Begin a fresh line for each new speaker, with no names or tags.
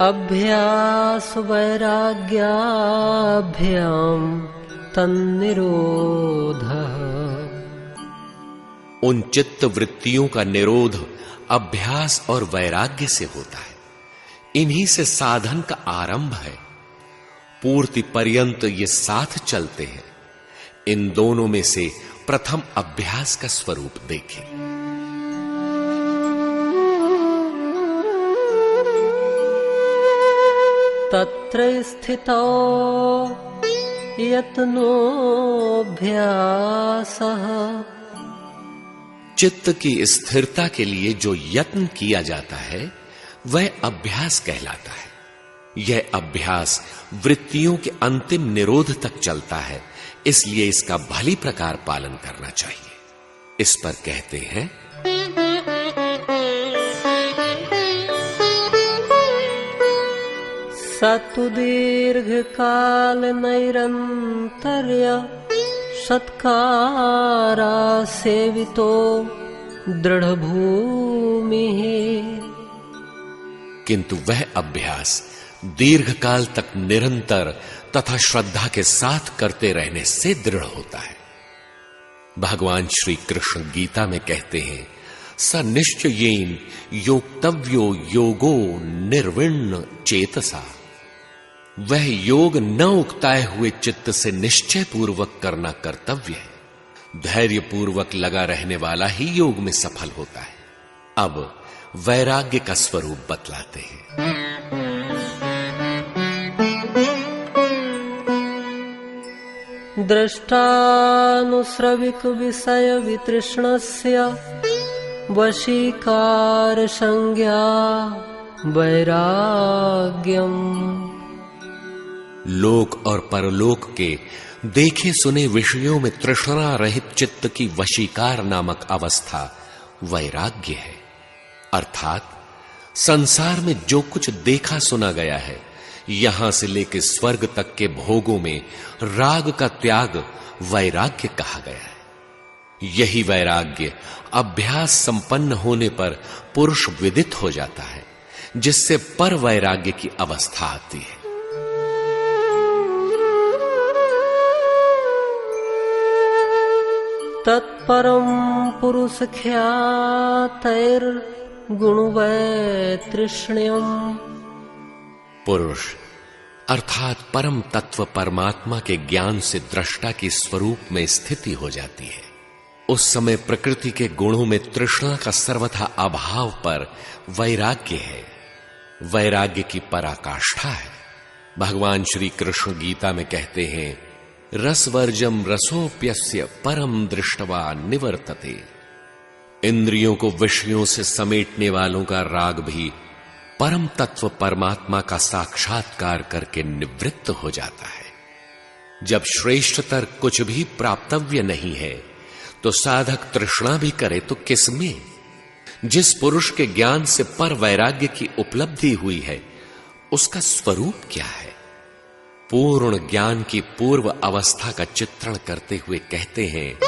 अभ्यास वैराग्याभ्याम तन्निरोधः।
उन चित्त वृत्तियों का निरोध अभ्यास और वैराग्य से होता है। इन्हीं से साधन का आरंभ है। पूर्ति पर्यंत ये साथ चलते हैं। इन दोनों में से प्रथम अभ्यास का स्वरूप देखें।
तत्र स्थितो यत्नोऽभ्यासः।
चित्त की स्थिरता के लिए जो यत्न किया जाता है वह अभ्यास कहलाता है। यह अभ्यास वृत्तियों के अंतिम निरोध तक चलता है, इसलिए इसका भली प्रकार पालन करना चाहिए। इस पर कहते हैं,
सतु दीर्घ काल नैरंतर्य सत्कारा सेवितो दृढ़ भूमि।
किंतु वह अभ्यास दीर्घ काल तक निरंतर तथा श्रद्धा के साथ करते रहने से दृढ़ होता है। भगवान श्री कृष्ण गीता में कहते हैं, स निश्चयेन योक्तव्यो योगो निर्विण्ण चेतसा। वह योग न उकताए हुए चित्त से निश्चय पूर्वक करना कर्तव्य है। धैर्य पूर्वक लगा रहने वाला ही योग में सफल होता है। अब वैराग्य का स्वरूप बतलाते हैं।
दृष्टानुश्रविक विषय वितृष्णस्य वशीकार संज्ञा वैराग्यम।
लोक और परलोक के देखे सुने विषयों में तृष्णा रहित चित्त की वशीकार नामक अवस्था वैराग्य है। अर्थात संसार में जो कुछ देखा सुना गया है, यहां से लेकर स्वर्ग तक के भोगों में राग का त्याग वैराग्य कहा गया है। यही वैराग्य अभ्यास संपन्न होने पर पुरुष विदित हो जाता है, जिससे पर वैराग्य की अवस्था आती है।
तत्परम पुरुष ख्यातैर गुणवैतृष्ण्यम।
पुरुष अर्थात परम तत्व परमात्मा के ज्ञान से दृष्टा के स्वरूप में स्थिति हो जाती है। उस समय प्रकृति के गुणों में तृष्णा का सर्वथा अभाव पर वैराग्य है। वैराग्य की पराकाष्ठा है। भगवान श्री कृष्ण गीता में कहते हैं, रसवर्जम रसोप्यस्य परम दृष्टवा निवर्तते। इंद्रियों को विषयों से समेटने वालों का राग भी परम तत्व परमात्मा का साक्षात्कार करके निवृत्त हो जाता है। जब श्रेष्ठतर कुछ भी प्राप्तव्य नहीं है तो साधक तृष्णा भी करे तो किसमें। जिस पुरुष के ज्ञान से पर वैराग्य की उपलब्धि हुई है, उसका स्वरूप क्या है? पूर्ण ज्ञान की पूर्व अवस्था का चित्रण करते हुए कहते हैं,